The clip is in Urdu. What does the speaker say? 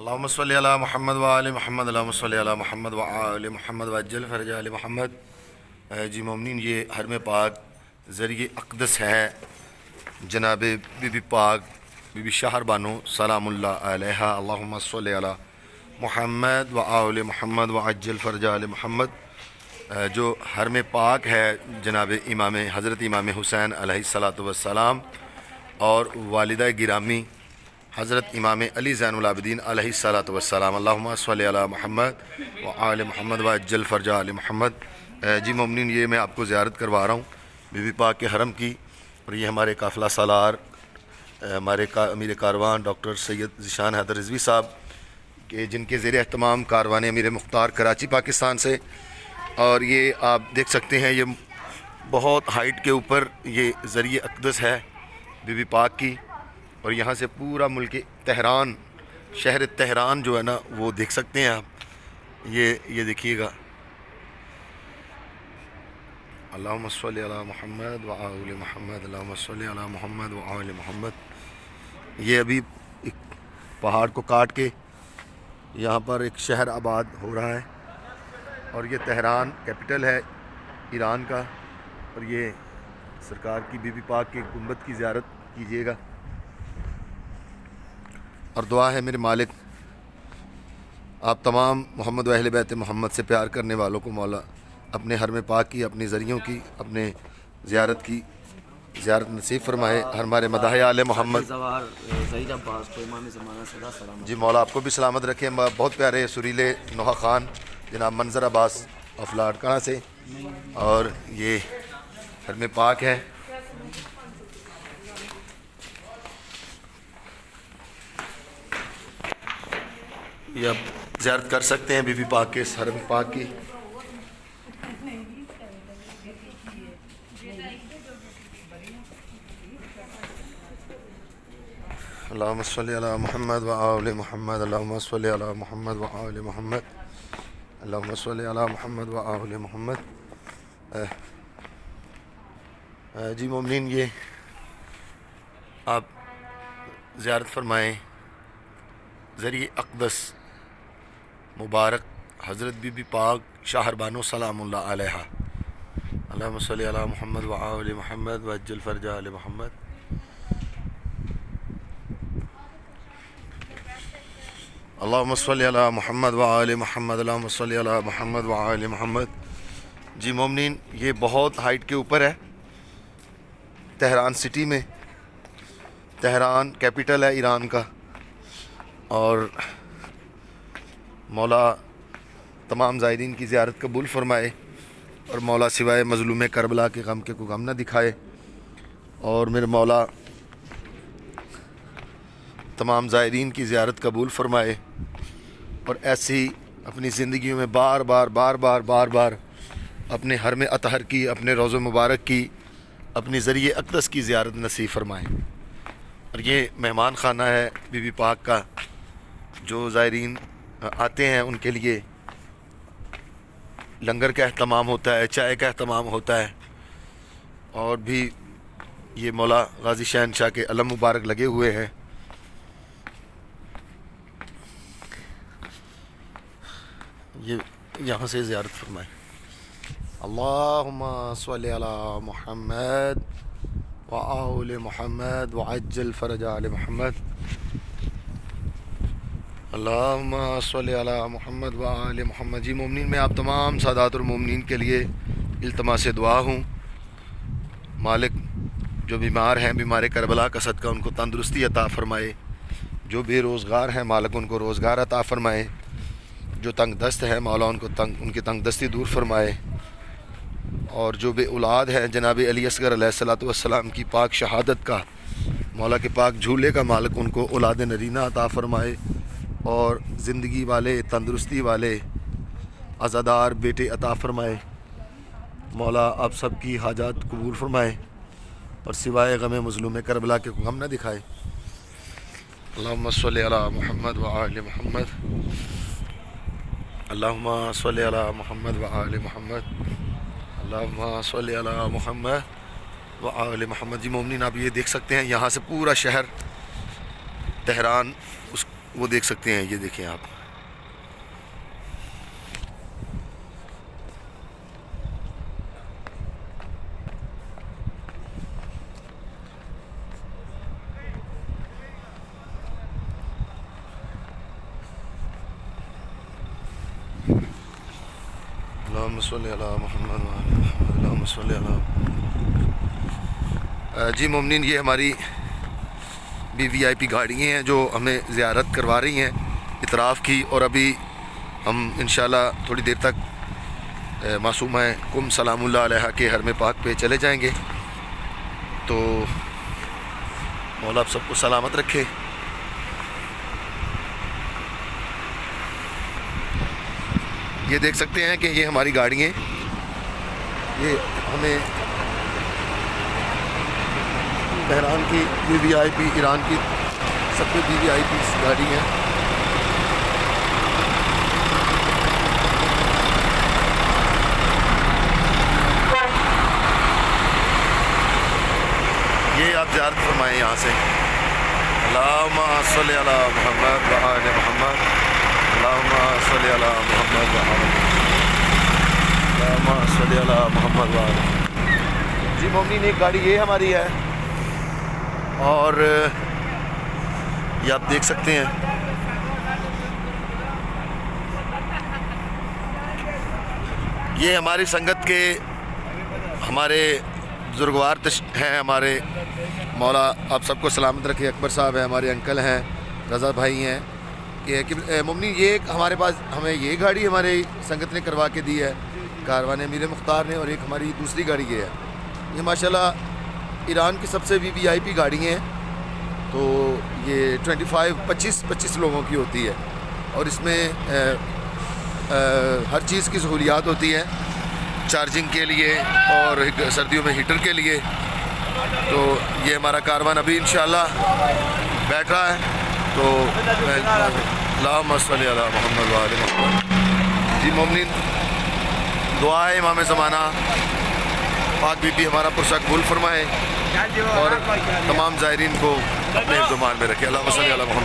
اللہم صلی علی محمد وآل محمد اللہم صلی علی محمد وآل محمد وعجل فرج آل محمد۔ جی مومنین، یہ حرم پاک ذریعہ اقدس ہے جناب بی بی پاک بی بی شہر بانو سلام اللہ علیہ۔ اللہم صلی علی محمد وآل محمد وعجل فرج آل محمد۔ جو حرم پاک ہے جناب امام حضرت امام حسین علیہ السلام اور والدہ گرامی حضرت امام علی زین العابدین علیہ السلام۔ اللہم صلی علی محمد وآل محمد وعجل فرج آل محمد۔ جی مومنین، یہ میں آپ کو زیارت کروا رہا ہوں بی بی پاک کے حرم کی، اور یہ ہمارے قافلہ سالار ہمارے امیر کاروان ڈاکٹر سید ذیشان حیدر رضوی صاحب کہ جن کے زیر اہتمام کاروان امیر مختار کراچی پاکستان سے۔ اور یہ آپ دیکھ سکتے ہیں، یہ بہت ہائٹ کے اوپر یہ ذریعہ اقدس ہے بی بی پاک کی، اور یہاں سے پورا ملک تہران، شہر تہران جو ہے نا وہ دیکھ سکتے ہیں آپ۔ یہ دیکھیے گا۔ اللہم صلی علی محمد وآل محمد اللہم صلی علی محمد وآل محمد۔ یہ ابھی ایک پہاڑ کو کاٹ کے یہاں پر ایک شہر آباد ہو رہا ہے، اور یہ تہران کیپٹل ہے ایران کا۔ اور یہ سرکار کی بی بی پاک کے گنبد کی زیارت کیجیے گا، اور دعا ہے میرے مالک آپ تمام محمد و اہل بیت محمد سے پیار کرنے والوں کو مولا اپنے حرم پاک کی، اپنی ذریعوں کی، اپنے زیارت نصیب فرمائے۔ ہمارے مداح آل محمد جی مولا آپ کو بھی سلامت رکھے۔ بہت پیارے سریلے نوحہ خان جناب منظر عباس آف لاڑکانہ سے، اور یہ حرم پاک ہے۔ یہ آپ زیارت کر سکتے ہیں بی بی پاک کے اس حرم پاک کی۔ اللہم صلی علی محمد وآل محمد اللہم صلی علی محمد وآل محمد اللہم صلی علی محمد وآل محمد۔ جی مومنین، یہ آپ زیارت فرمائیں ذریعہ اقدس مبارک حضرت بی بی پاک شاہر بانو سلام اللہ علیہ۔ اللہم صلی علی محمد وآل محمد وعجل فرج آل محمد۔ اللہم صلی علی محمد وآل محمد اللہم صلی علی محمد وآل محمد۔ جی مومنین، یہ بہت ہائٹ کے اوپر ہے تہران سٹی میں۔ تہران کیپٹل ہے ایران کا، اور مولا تمام زائرین کی زیارت قبول فرمائے، اور مولا سوائے مظلوم کربلا کے غم کے کو غم نہ دکھائے، اور میرے مولا تمام زائرین کی زیارت قبول فرمائے، اور ایسی اپنی زندگیوں میں بار بار اپنے حرم اطہر کی، اپنے روضہ مبارک کی، اپنی ذریعہ اقدس کی زیارت نصیب فرمائے۔ اور یہ مہمان خانہ ہے بی بی پاک کا، جو زائرین آتے ہیں ان کے لیے لنگر کا اہتمام ہوتا ہے، چائے کا اہتمام ہوتا ہے، اور بھی یہ مولا غازی شہنشاہ کے علم مبارک لگے ہوئے ہیں۔ یہ یہاں سے زیارت فرمائیں۔ اللہم صلی علی محمد وآل محمد وعجل فرج آل محمد۔ اللہم صلی علی محمد وآل محمد۔ جی مومنین، میں آپ تمام سادات المومنین کے لیے التماس دعا ہوں، مالک جو بیمار ہیں بیمار کربلا کا صدقہ ان کو تندرستی عطا فرمائے، جو بے روزگار ہیں مالک ان کو روزگار عطا فرمائے، جو تنگ دست ہے مولا ان کی تنگ دستی دور فرمائے، اور جو بے اولاد ہے جناب علی اصغر علیہ السلام کی پاک شہادت کا مولا کے پاک جھولے کا مالک ان کو اولاد نرینہ عطا فرمائے، اور زندگی والے تندرستی والے عزادار بیٹے عطا فرمائے۔ مولا آپ سب کی حاجات قبول فرمائے، اور سوائے غم مظلوم کربلا کے غم نہ دکھائے۔ اللہم صلی علی محمد وآل محمد اللہم صلی علی محمد وآل محمد اللہم صلی علی محمد وآل محمد۔ جی مومنین، آپ یہ دیکھ سکتے ہیں یہاں سے پورا شہر تہران اس وہ دیکھ سکتے ہیں. یہ دیکھیں آپ. اللہم صلی علی محمد وعلی محمد. اللہم صلی علی. جی مومنین، یہ ہماری بھی وی آئی پی گاڑیاں ہیں جو ہمیں زیارت کروا رہی ہیں اطراف کی، اور ابھی ہم انشاءاللہ تھوڑی دیر تک معصومہ کم سلام اللہ علیہ کے حرم پاک پہ چلے جائیں گے. تو مولا آپ سب کو سلامت رکھے. یہ دیکھ سکتے ہیں کہ یہ ہماری گاڑیاں، یہ ہمیں بحران کی وی وی آئی پی، ایران کی سب سے وی وی آئی پی گاڑی ہیں. یہ آپ زیارت فرمائیں یہاں سے. اللہم صلی علی محمد وآل محمد. اللہم صلی علی محمد وآل اللہم صلی علی محمد وآل. جی مومنین، ایک گاڑی یہ ہماری ہے، اور یہ آپ دیکھ سکتے ہیں. یہ ہماری سنگت کے ہمارے بزرگوار ہیں. ہمارے مولا آپ سب کو سلامت رکھے. اکبر صاحب ہیں، ہمارے انکل ہیں، رضا بھائی ہیں. مومنین، یہ ایک ہمارے پاس ہمیں یہ گاڑی ہمارے سنگت نے کروا کے دی ہے، کاروان امیر مختار نے. اور ایک ہماری دوسری گاڑی یہ ہے. یہ ماشاءاللہ ایران کی سب سے وی وی آئی پی گاڑی ہیں. تو یہ 25 لوگوں کی ہوتی ہے، اور اس میں ہر چیز کی سہولیات ہوتی ہیں، چارجنگ کے لیے اور سردیوں میں ہیٹر کے لیے. تو یہ ہمارا کاروان ابھی انشاءاللہ بیٹھ رہا ہے. تو اللہم صلی علی محمد وآل محمد. جی مومنین، دعا ہے امام زمانہ پاک بی بی ہمارا پرسہ قبول فرمائے اور تمام زائرین کو اپنے زمان میں رکھے. اللہم صلی علی محمد.